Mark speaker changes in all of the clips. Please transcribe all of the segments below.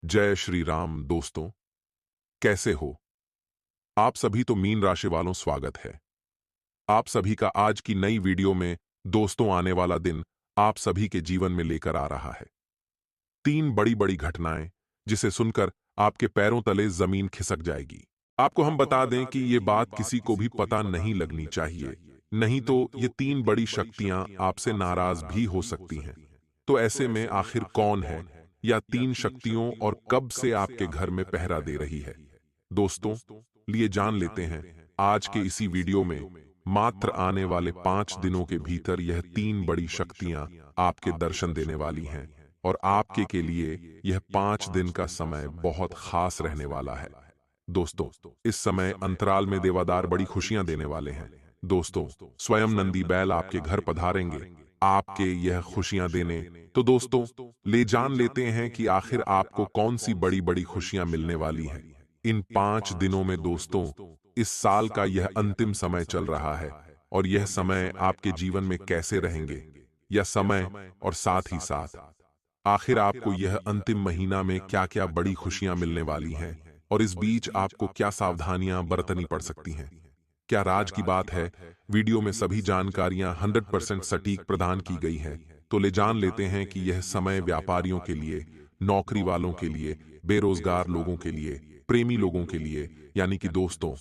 Speaker 1: जय श्री राम दोस्तों, कैसे हो आप सभी। तो मीन राशि वालों, स्वागत है आप सभी का आज की नई वीडियो में। दोस्तों, आने वाला दिन आप सभी के जीवन में लेकर आ रहा है तीन बड़ी बड़ी घटनाएं, जिसे सुनकर आपके पैरों तले जमीन खिसक जाएगी। आपको हम बता दें कि ये बात किसी को भी पता नहीं लगनी चाहिए, नहीं तो ये तीन बड़ी शक्तियां आपसे नाराज भी हो सकती हैं। तो ऐसे में आखिर कौन है या तीन शक्तियों और कब से आपके घर में पहरा दे रही है? दोस्तों, लिए जान लेते हैं आज के इसी वीडियो में। मात्र आने वाले 5 दिनों के भीतर यह तीन बड़ी शक्तियां आपके दर्शन देने वाली हैं, और आपके के लिए यह 5 दिन का समय बहुत खास रहने वाला है। दोस्तों, इस समय अंतराल में देवदार बड़ी खुशियां देने वाले हैं। दोस्तों, स्वयं नंदी बैल आपके घर पधारेंगे आपके यह खुशियां देने। तो दोस्तों, ले जान लेते हैं कि आखिर आपको कौन सी बड़ी बड़ी खुशियां मिलने वाली हैं इन 5 दिनों में। दोस्तों, इस साल का यह अंतिम समय चल रहा है, और यह समय आपके जीवन में कैसे रहेंगे, यह समय और साथ ही साथ आखिर आपको यह अंतिम महीना में क्या क्या बड़ी खुशियां मिलने वाली हैं, और इस बीच आपको क्या सावधानियां बरतनी पड़ सकती हैं। क्या राज की बात है, वीडियो में सभी जानकारियां 100% सटीक प्रदान की गई हैं। तो ले जान लेते हैं कि यह समय व्यापारियों के लिए, नौकरी वालों के लिए, बेरोजगार लोगों के लिए, प्रेमी लोगों के लिए, यानी कि दोस्तों,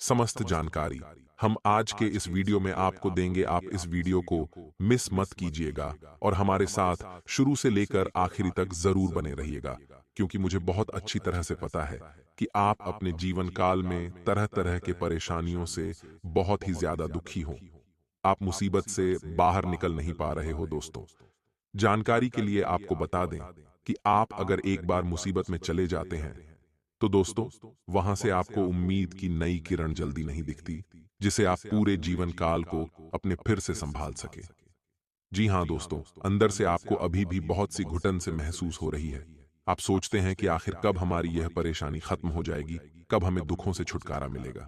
Speaker 1: समस्त जानकारी हम आज के इस वीडियो में आपको देंगे। आप इस वीडियो को मिस मत कीजिएगा और हमारे साथ शुरू से लेकर आखिरी तक जरूर बने रहिएगा, क्योंकि मुझे बहुत अच्छी तरह से पता है कि आप अपने जीवन काल में तरह तरह के परेशानियों से बहुत ही ज्यादा दुखी हो। आप मुसीबत से बाहर निकल नहीं पा रहे हो। दोस्तों, जानकारी के लिए आपको बता दें कि आप अगर एक बार मुसीबत में चले जाते हैं, तो दोस्तों, वहां से आपको उम्मीद की नई किरण जल्दी नहीं दिखती, जिसे आप पूरे जीवन काल को अपने फिर से संभाल सके। जी हां दोस्तों, अंदर से आपको अभी भी बहुत सी घुटन से महसूस हो रही है। आप सोचते हैं कि आखिर कब हमारी यह परेशानी खत्म हो जाएगी, कब हमें दुखों से छुटकारा मिलेगा।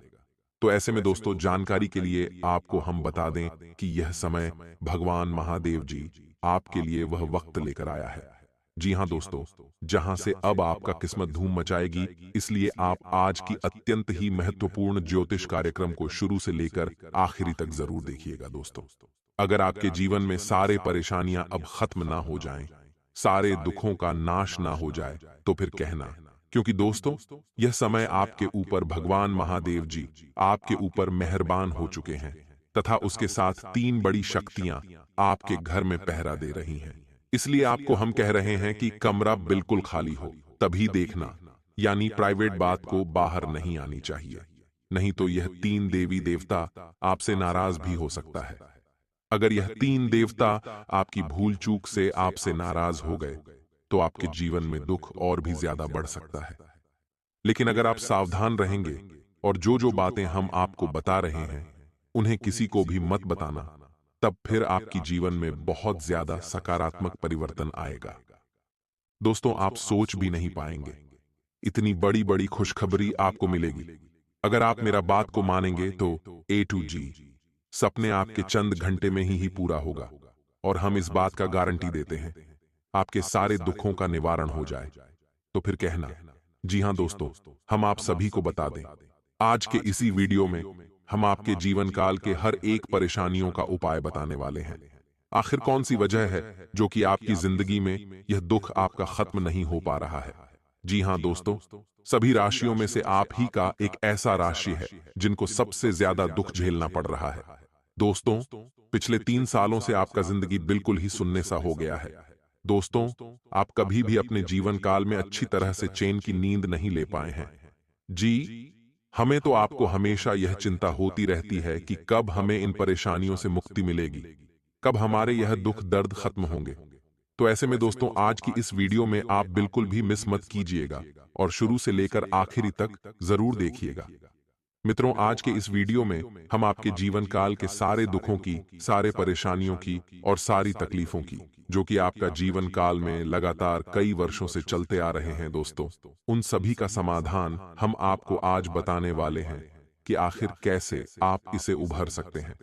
Speaker 1: तो ऐसे में दोस्तों, जानकारी के लिए आपको हम बता दें कि यह समय भगवान महादेव जी आपके लिए वह वक्त लेकर आया है। जी हां दोस्तों, जहां से अब आपका किस्मत धूम मचाएगी। इसलिए आप आज की अत्यंत ही महत्वपूर्ण ज्योतिष कार्यक्रम को शुरू से लेकर आखिरी तक जरूर देखिएगा। दोस्तों, अगर आपके जीवन में सारे परेशानियां अब खत्म ना हो जाएं, सारे दुखों का नाश ना हो जाए, तो फिर कहना, क्योंकि दोस्तों, यह समय आपके ऊपर भगवान महादेव जी आपके ऊपर मेहरबान हो चुके हैं, तथा उसके साथ तीन बड़ी शक्तियां आपके घर में पहरा दे रही हैं। इसलिए आपको हम कह रहे हैं कि कमरा बिल्कुल खाली हो तभी देखना, यानी प्राइवेट बात को बाहर नहीं आनी चाहिए, नहीं तो यह तीन देवी देवता आपसे नाराज भी हो सकता है। अगर यह तीन देवता आपकी भूल चूक से आपसे नाराज हो गए, तो आपके जीवन में दुख और भी ज्यादा बढ़ सकता है। लेकिन अगर आप सावधान रहेंगे और जो जो बातें हम आपको बता रहे हैं उन्हें किसी को भी मत बताना, तब फिर आपकी जीवन में बहुत ज्यादा सकारात्मक परिवर्तन आएगा। दोस्तों, आप सोच भी नहीं पाएंगे, इतनी बड़ी बड़ी खुशखबरी आपको मिलेगी। अगर आप मेरा बात को मानेंगे तो A to G सपने आपके चंद घंटे में ही पूरा होगा, और हम इस बात का गारंटी देते हैं आपके सारे दुखों का निवारण हो जाए। तो फिर कहना। जी हां दोस्तों, हम आप सभी को बता दें, आज के इसी वीडियो में हम आपके जीवन काल के हर एक परेशानियों का उपाय बताने वाले हैं। आखिर कौन सी वजह है जो कि आपकी जिंदगी में यह दुख आपका खत्म नहीं हो पा रहा है? जी हां दोस्तों, सभी राशियों में से आप ही का एक ऐसा राशि है जिनको सबसे ज्यादा दुख झेलना पड़ रहा है। दोस्तों, पिछले 3 सालों से आपका जिंदगी बिल्कुल ही सुन्ने सा हो गया है। दोस्तों, आप कभी भी अपने जीवन काल में अच्छी तरह से चैन की नींद नहीं ले पाए हैं। जी, हमें तो आपको हमेशा यह चिंता होती रहती है कि कब हमें इन परेशानियों से मुक्ति मिलेगी, कब हमारे यह दुख दर्द खत्म होंगे। तो ऐसे में दोस्तों, आज की इस वीडियो में आप बिल्कुल भी मिस मत कीजिएगा और शुरू से लेकर आखिरी तक जरूर देखिएगा। मित्रों, आज के इस वीडियो में हम आपके जीवन काल के सारे दुखों की, सारे परेशानियों की और सारी तकलीफों की, जो कि आपका जीवन काल में लगातार कई वर्षों से चलते आ रहे हैं दोस्तों, उन सभी का समाधान हम आपको आज बताने वाले हैं कि आखिर कैसे आप इसे उभर सकते हैं,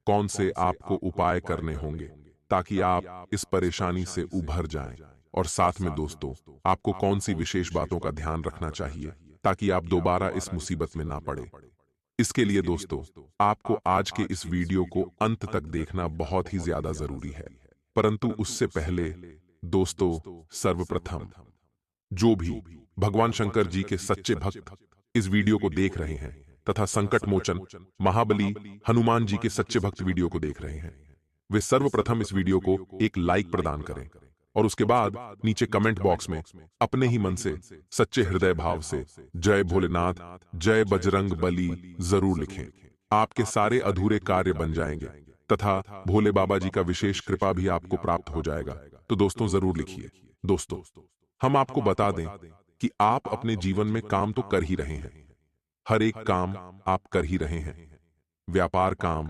Speaker 1: कौन से आपको उपाय करने होंगे ताकि आप इस परेशानी से उभर जाएं। और साथ में दोस्तों आपको कौन सी विशेष बातों का ध्यान रखना चाहिए ताकि आप दोबारा इस मुसीबत में ना पड़े। इसके लिए दोस्तों आपको आज के इस वीडियो को अंत तक देखना बहुत ही ज्यादा जरूरी है। परंतु उससे पहले दोस्तों सर्वप्रथम जो भी भगवान शंकर जी के सच्चे भक्त इस वीडियो को देख रहे हैं तथा संकट मोचन महाबली हनुमान जी के सच्चे भक्त वीडियो को देख रहे हैं, वे सर्वप्रथम इस वीडियो को एक लाइक प्रदान करें और उसके बाद नीचे कमेंट बॉक्स में अपने ही मन से सच्चे हृदय भाव से जय भोलेनाथ, जय बजरंग बली जरूर लिखें। आपके सारे अधूरे कार्य बन जाएंगे तथा भोले बाबा जी का विशेष कृपा भी आपको प्राप्त हो जाएगा। तो दोस्तों जरूर लिखिए। दोस्तों हम आपको बता दें कि आप अपने जीवन में काम तो कर ही रहे हैं, हर एक काम आप कर ही रहे हैं, व्यापार काम,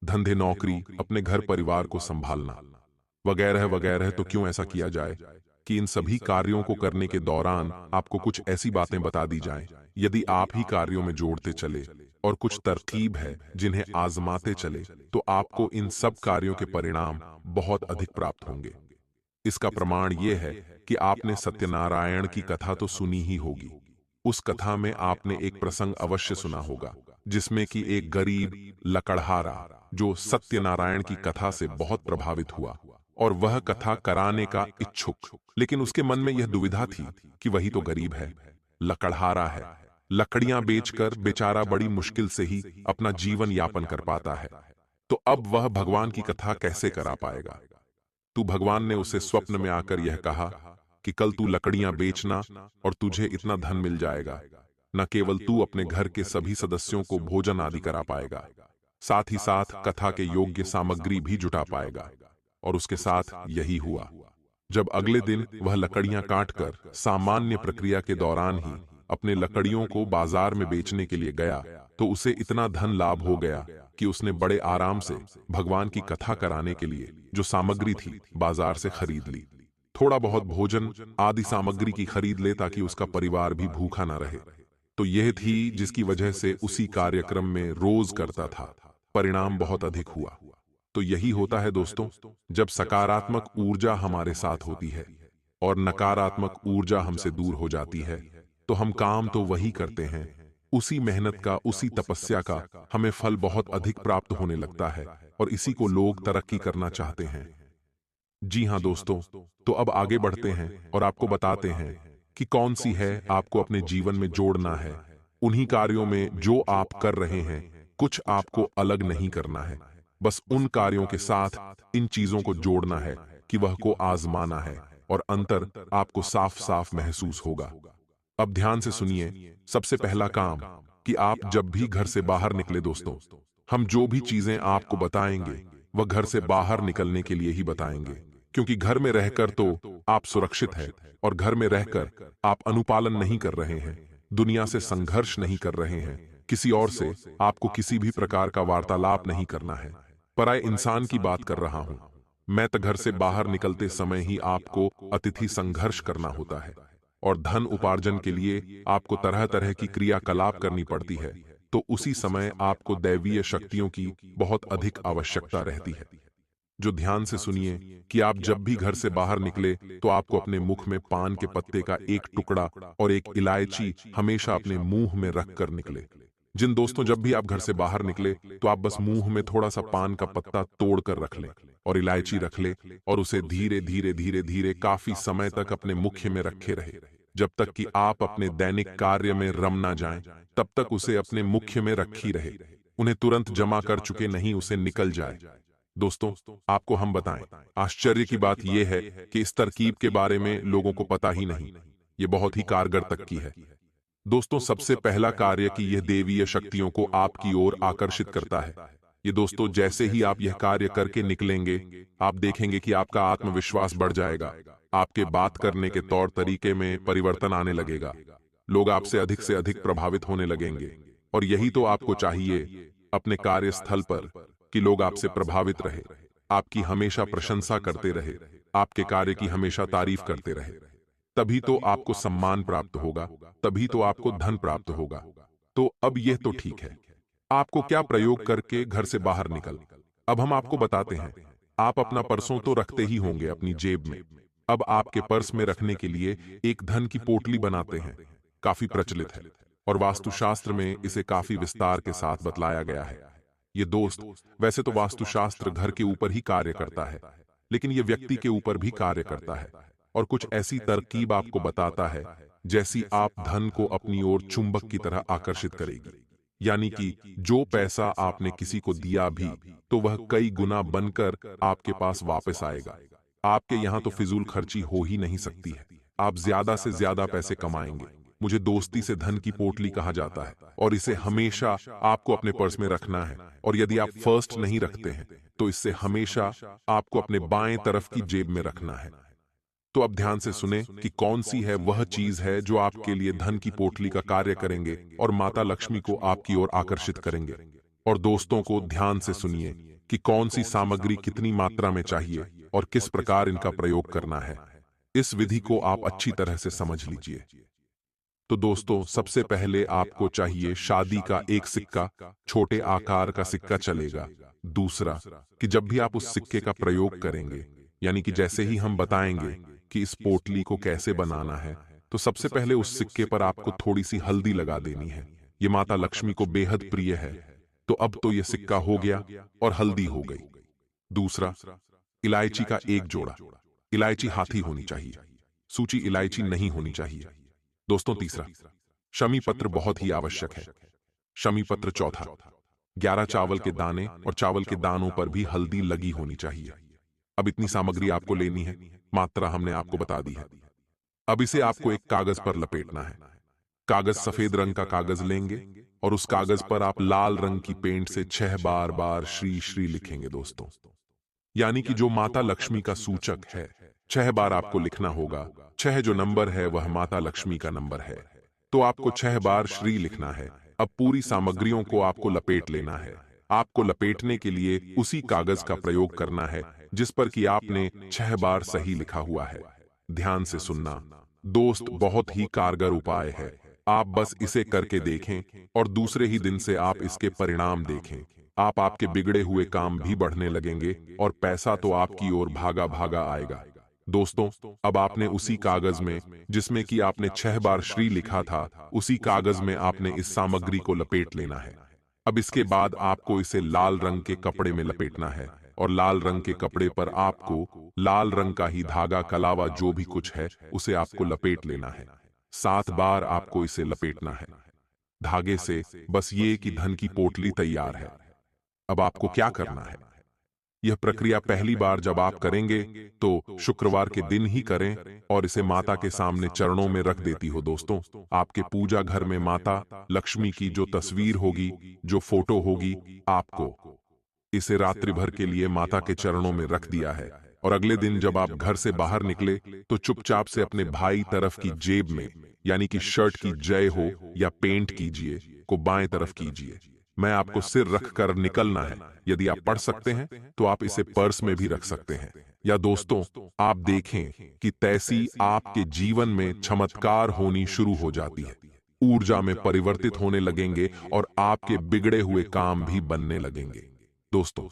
Speaker 1: धंधे नौकरी, अपने घर परिवार को संभालना वगैरह वगैरह। तो क्यों ऐसा किया जाए कि इन सभी कार्यों को करने के दौरान आपको कुछ ऐसी बातें बता दी जाएं, यदि आप ही कार्यों में जोड़ते चले और कुछ तरकीब है जिन्हें आजमाते चले तो आपको इन सब कार्यों के परिणाम बहुत अधिक प्राप्त होंगे। इसका प्रमाण यह है कि आपने सत्यनारायण की कथा तो सुनी ही होगी। उस कथा में आपने एक प्रसंग अवश्य सुना होगा जिसमें कि एक गरीब लकड़हारा जो सत्यनारायण की कथा से बहुत प्रभावित हुआ और वह कथा कराने का इच्छुक, लेकिन उसके मन में यह दुविधा थी कि वही तो गरीब है, लकड़हारा है, लकड़ियां बेचकर बेचारा बड़ी मुश्किल से ही अपना जीवन यापन कर पाता है, तो अब वह भगवान की कथा कैसे करा पाएगा। तू भगवान ने उसे स्वप्न में आकर यह कहा कि कल तू लकड़ियां बेचना और तुझे इतना धन मिल जाएगा, न केवल तू अपने घर के सभी सदस्यों को भोजन आदि करा पाएगा, साथ ही साथ कथा के योग्य सामग्री भी जुटा पाएगा। और उसके साथ यही हुआ। जब अगले दिन वह लकड़ियां काटकर सामान्य प्रक्रिया के दौरान ही अपने लकड़ियों को बाजार में बेचने के लिए गया तो उसे इतना धन लाभ हो गया कि उसने बड़े आराम से भगवान की कथा कराने के लिए जो सामग्री थी बाजार से खरीद ली। थोड़ा बहुत भोजन आदि सामग्री की खरीद ले ताकि उसका परिवार भी भूखा ना रहे। तो यह थी जिसकी वजह से उसी कार्यक्रम में रोज करता था। परिणाम बहुत अधिक हुआ। तो यही होता है दोस्तों, जब सकारात्मक ऊर्जा हमारे साथ होती है और नकारात्मक ऊर्जा हमसे दूर हो जाती है तो हम काम तो वही करते हैं, उसी मेहनत का, उसी तपस्या का हमें फल बहुत अधिक प्राप्त होने लगता है और इसी को लोग तरक्की करना चाहते हैं। जी हाँ दोस्तों, तो अब आगे बढ़ते हैं और आपको बताते हैं कि कौन सी है आपको अपने जीवन में जोड़ना है। उन्हीं कार्यों में जो आप कर रहे हैं कुछ आपको अलग नहीं करना है, बस उन कार्यों के साथ इन चीजों को जोड़ना है कि वह को आजमाना है और अंतर आपको साफ साफ महसूस होगा। अब ध्यान से सुनिए। सबसे पहला काम कि आप जब भी घर से बाहर निकले दोस्तों, हम जो भी चीजें आपको बताएंगे वह घर से बाहर निकलने के लिए ही बताएंगे, क्योंकि घर में रहकर तो आप सुरक्षित हैं और घर में रहकर आप अनुपालन नहीं कर रहे हैं, दुनिया से संघर्ष नहीं कर रहे हैं, किसी और से आपको किसी भी प्रकार का वार्तालाप नहीं करना है। पराये इंसान की बात कर रहा हूं मैं। तो घर से बाहर निकलते समय ही आपको अतिथि संघर्ष करना होता है और धन उपार्जन के लिए आपको तरह तरह की क्रियाकलाप करनी पड़ती है। तो उसी समय आपको दैवीय शक्तियों की बहुत अधिक आवश्यकता रहती है। जो ध्यान से सुनिए कि आप जब भी घर से बाहर निकले तो आपको अपने मुख में पान के पत्ते का एक टुकड़ा और एक इलायची हमेशा अपने मुंह में रखकर निकले। जिन दोस्तों जब भी आप घर से बाहर निकले तो आप बस मुंह में थोड़ा सा पान का पत्ता तोड़कर रख लें और इलायची रख ले और उसे धीरे धीरे धीरे धीरे काफी समय तक अपने मुख्य में रखे रहे, जब तक कि आप अपने दैनिक कार्य में रम ना जाएं, तब तक उसे अपने मुख्य में रखी रहे। उन्हें तुरंत जमा कर चुके नहीं उसे निकल जाए। दोस्तों आपको हम बताएं, आश्चर्य की बात यह है कि इस तरकीब के बारे में लोगों को पता ही नहीं। ये बहुत ही कारगर तक की है। दोस्तों सबसे पहला कार्य कि यह देवीय शक्तियों को आपकी ओर आकर्षित करता है। ये दोस्तों जैसे ही आप यह कार्य करके निकलेंगे आप देखेंगे कि आपका आत्मविश्वास बढ़ जाएगा, आपके बात करने के तौर तरीके में परिवर्तन आने लगेगा, लोग आपसे अधिक प्रभावित होने लगेंगे। और यही तो आपको चाहिए अपने कार्यस्थल पर, कि लोग आपसे प्रभावित रहे, आपकी हमेशा प्रशंसा करते रहे, आपके कार्य की हमेशा तारीफ करते रहे। तभी तो आपको सम्मान प्राप्त होगा, तभी तो आपको धन प्राप्त होगा। तो अब यह तो ठीक है, आपको क्या प्रयोग करके घर से बाहर निकल। अब हम आपको बताते हैं। आप अपना पर्सों तो रखते ही होंगे अपनी जेब में। अब आपके पर्स में रखने के लिए एक धन की पोटली बनाते हैं। काफी प्रचलित है और वास्तुशास्त्र में इसे काफी विस्तार के साथ बतलाया गया है। ये दोस्त, वैसे तो वास्तुशास्त्र घर के ऊपर ही कार्य करता है, लेकिन ये व्यक्ति के ऊपर भी कार्य करता है और कुछ ऐसी तरकीब आपको बताता है जैसी आप धन को अपनी ओर चुंबक की तरह आकर्षित करेगी। यानी कि जो पैसा आपने किसी को दिया भी, तो वह कई गुना बनकर आपके पास वापस आएगा। आपके यहां तो फिजूल खर्ची हो ही नहीं सकती है। आप ज्यादा से ज्यादा पैसे कमाएंगे। मुझे दोस्ती से धन की पोटली कहा जाता है और इसे हमेशा आपको अपने पर्स में रखना है। और यदि आप फर्स्ट नहीं रखते हैं तो इससे हमेशा आपको अपने बाएं तरफ की जेब में रखना है। तो अब ध्यान से सुने कि कौन सी है वह चीज है जो आपके लिए धन की पोटली का कार्य करेंगे और माता लक्ष्मी को आपकी ओर आकर्षित करेंगे। और दोस्तों को ध्यान से सुनिए कि कौन सी सामग्री कितनी मात्रा में चाहिए और किस प्रकार इनका प्रयोग करना है। इस विधि को आप अच्छी तरह से समझ लीजिए। तो दोस्तों, सबसे पहले आपको चाहिए शादी का एक सिक्का। छोटे आकार का सिक्का चलेगा। दूसरा, कि जब भी आप उस सिक्के का प्रयोग करेंगे, यानी कि जैसे ही हम बताएंगे कि इस पोटली को कैसे बनाना है, तो सबसे पहले उस सिक्के पर आपको थोड़ी सी हल्दी लगा देनी है। ये माता लक्ष्मी को बेहद प्रिय है। तो अब तो ये सिक्का हो गया और हल्दी हो गई। दूसरा, इलायची का एक जोड़ा। इलायची हाथी होनी चाहिए, सूची इलायची नहीं होनी चाहिए। दोस्तों, तीसरा, शमी पत्र बहुत ही आवश्यक है। शमी पत्र। चौथा, 11 चावल के दाने और चावल के दानों पर भी हल्दी लगी होनी चाहिए। अब इतनी सामग्री आपको लेनी है, मात्रा हमने आपको बता दी है। अब इसे आपको एक कागज पर लपेटना है। कागज सफेद रंग का कागज लेंगे और उस कागज पर आप लाल रंग की पेंट से 6 बार श्री श्री लिखेंगे दोस्तों। यानी कि जो माता लक्ष्मी का सूचक है, 6 बार आपको लिखना होगा। 6 जो नंबर है वह माता लक्ष्मी का नंबर है। तो आपको 6 बार श्री लिखना है। अब पूरी सामग्रियों को आपको लपेट लेना है। आपको लपेटने के लिए उसी कागज का प्रयोग करना है जिस पर कि आपने 6 बार सही लिखा हुआ है। ध्यान से सुनना दोस्त, बहुत ही कारगर उपाय है। आप बस इसे करके देखें और दूसरे ही दिन से आप इसके परिणाम देखें। आपके बिगड़े हुए काम भी बढ़ने लगेंगे और पैसा तो आपकी ओर भागा भागा आएगा। दोस्तों, अब आपने उसी कागज में जिसमें कि आपने 6 बार श्री लिखा था, उसी कागज में आपने इस सामग्री को लपेट लेना है। अब इसके बाद आपको इसे लाल रंग के कपड़े में लपेटना है और लाल रंग के कपड़े पर आपको लाल रंग का ही धागा के अलावा जो भी कुछ है उसे आपको लपेट लेना है। 7 बार आपको इसे लपेटना है धागे से। बस ये कि धन की पोटली तैयार है। अब आपको क्या करना है? यह प्रक्रिया पहली बार जब आप करेंगे तो शुक्रवार के दिन ही करें और इसे माता के सामने चरणों में रख देती हो। दोस्तों, आपके पूजा घर में माता लक्ष्मी की जो तस्वीर होगी, जो फोटो होगी, आपको इसे रात्रि भर के लिए माता के चरणों में रख दिया है। और अगले दिन जब आप घर से बाहर निकले तो चुपचाप से अपने भाई तरफ की जेब में, यानी कि शर्ट की जय हो या पेंट कीजिए, को बाएं तरफ कीजिए। मैं आपको सिर रख कर निकलना है। यदि आप पढ़ सकते हैं तो आप इसे पर्स में भी रख सकते हैं। या दोस्तों, आप देखें कि तैसी आपके जीवन में चमत्कार होनी शुरू हो जाती है। ऊर्जा में परिवर्तित होने लगेंगे और आपके बिगड़े हुए काम भी बनने लगेंगे। दोस्तों,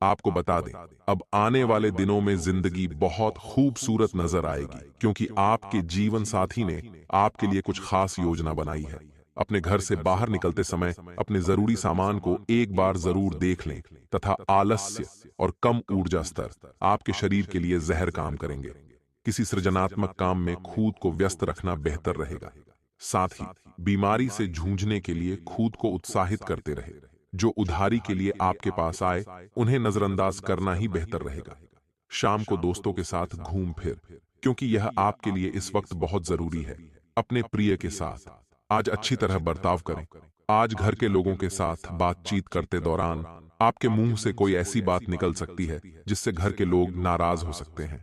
Speaker 1: आपको बता दें, अब आने वाले दिनों में जिंदगी बहुत खूबसूरत नजर आएगी, क्योंकि आपके जीवन साथी ने आपके लिए कुछ खास योजना बनाई है। अपने घर से बाहर निकलते समय अपने जरूरी सामान को एक बार जरूर देख लें, तथा आलस्य और कम ऊर्जा स्तर आपके शरीर के लिए जहर काम करेंगे। किसी सृजनात्मक काम में खुद को व्यस्त रखना बेहतर रहेगा। साथ ही बीमारी से जूझने के लिए खुद को उत्साहित करते रहे। जो उधारी के लिए आपके पास आए उन्हें नजरअंदाज करना ही बेहतर रहेगा। शाम को दोस्तों के साथ घूम फिर, क्योंकि यह आपके लिए इस वक्त बहुत जरूरी है। अपने प्रिय के साथ आज अच्छी तरह बर्ताव करें। आज घर के लोगों के साथ बातचीत करते दौरान आपके मुंह से कोई ऐसी बात निकल सकती है जिससे घर के लोग नाराज हो सकते हैं।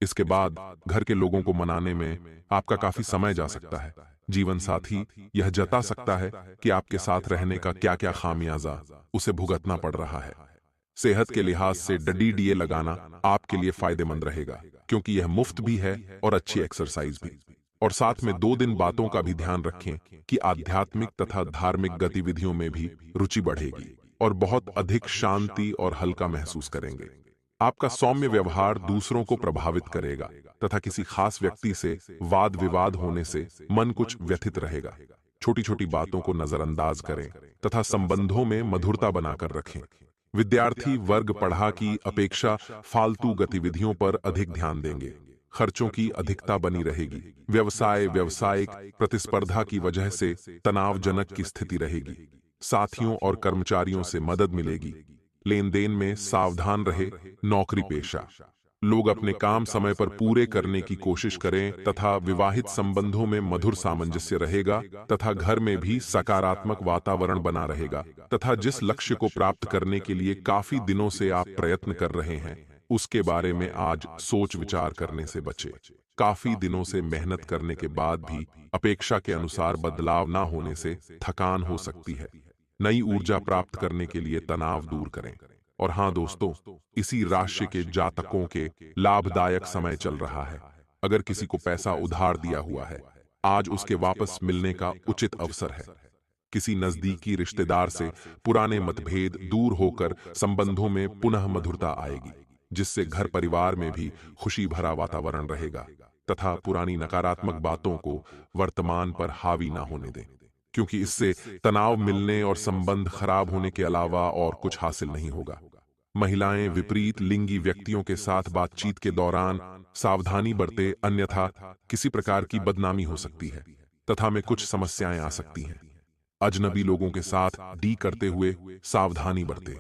Speaker 1: इसके बाद घर के लोगों को मनाने में आपका काफी समय जा सकता है। जीवन साथी यह जता सकता है कि आपके साथ रहने का क्या क्या खामियाजा उसे भुगतना पड़ रहा है। सेहत के लिहाज से डीडीए लगाना आपके लिए फायदेमंद रहेगा, क्योंकि यह मुफ्त भी है और अच्छी एक्सरसाइज भी। और साथ में 2 दिन बातों का भी ध्यान रखें कि आध्यात्मिक तथा धार्मिक गतिविधियों में भी रुचि बढ़ेगी और बहुत अधिक शांति और हल्का महसूस करेंगे। आपका सौम्य व्यवहार दूसरों को प्रभावित करेगा तथा किसी खास व्यक्ति से वाद विवाद होने से मन कुछ व्यथित रहेगा। छोटी छोटी बातों को नजरअंदाज करें तथा संबंधों में मधुरता बनाकर रखें। विद्यार्थी वर्ग पढ़ा की अपेक्षा फालतू गतिविधियों पर अधिक ध्यान देंगे। खर्चों की अधिकता बनी रहेगी। व्यवसाय व्यावसायिक प्रतिस्पर्धा की वजह से तनावजनक की स्थिति रहेगी। साथियों और कर्मचारियों से मदद मिलेगी। लेन देन में सावधान रहे। नौकरी पेशा लोग अपने काम समय पर पूरे करने की कोशिश करें तथा विवाहित संबंधों में मधुर सामंजस्य रहेगा तथा घर में भी सकारात्मक वातावरण बना रहेगा तथा जिस लक्ष्य को प्राप्त करने के लिए काफी दिनों से आप प्रयत्न कर रहे हैं उसके बारे में आज सोच विचार करने से बचे। काफी दिनों से मेहनत करने के बाद भी अपेक्षा के अनुसार बदलाव न होने से थकान हो सकती है। नई ऊर्जा प्राप्त करने के लिए तनाव दूर करें। और हाँ दोस्तों, इसी राशि के जातकों के लाभदायक समय चल रहा है। अगर किसी को पैसा उधार दिया हुआ है, आज उसके वापस मिलने का उचित अवसर है। किसी नजदीकी रिश्तेदार से पुराने मतभेद दूर होकर संबंधों में पुनः मधुरता आएगी, जिससे घर परिवार में भी खुशी भरा वातावरण रहेगा तथा पुरानी नकारात्मक बातों को वर्तमान पर हावी ना होने दें, क्योंकि इससे तनाव मिलने और संबंध खराब होने के अलावा और कुछ हासिल नहीं होगा। महिलाएं विपरीत लिंगी व्यक्तियों के साथ बातचीत के दौरान सावधानी बरते, अन्यथा किसी प्रकार की बदनामी हो सकती है तथा में कुछ समस्याएं आ सकती हैं। अजनबी लोगों के साथ डी करते हुए सावधानी बरते।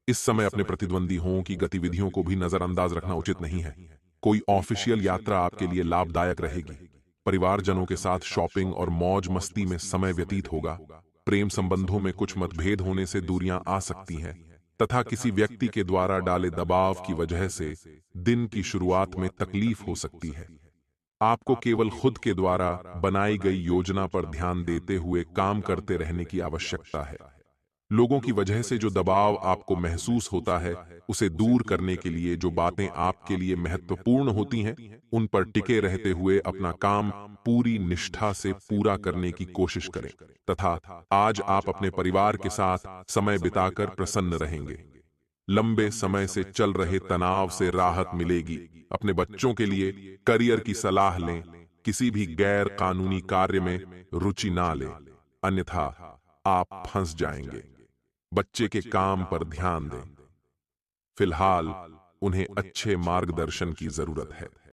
Speaker 1: इस समय अपने प्रतिद्वंदियों की गतिविधियों को भी नजरअंदाज रखना उचित नहीं है। कोई ऑफिशियल यात्रा आपके लिए लाभदायक रहेगी। परिवारजनों के साथ शॉपिंग और मौज मस्ती में समय व्यतीत होगा। प्रेम संबंधों में कुछ मतभेद होने से दूरियां आ सकती हैं तथा किसी व्यक्ति के द्वारा डाले दबाव की वजह से दिन की शुरुआत में तकलीफ हो सकती है। आपको केवल खुद के द्वारा बनाई गई योजना पर ध्यान देते हुए काम करते रहने की आवश्यकता है। लोगों की वजह से जो दबाव आपको महसूस होता है, उसे दूर करने के लिए जो बातें आपके लिए महत्वपूर्ण होती हैं, उन पर टिके रहते हुए अपना काम पूरी निष्ठा से पूरा करने की कोशिश करें तथा आज आप अपने परिवार के साथ समय बिताकर प्रसन्न रहेंगे। लंबे समय से चल रहे तनाव से राहत मिलेगी। अपने बच्चों के लिए करियर की सलाह लें। किसी भी गैर कानूनी कार्य में रुचि ना लें, अन्यथा आप फंस जाएंगे। बच्चे के काम पर ध्यान दें। फिलहाल उन्हें अच्छे मार्गदर्शन की जरूरत है।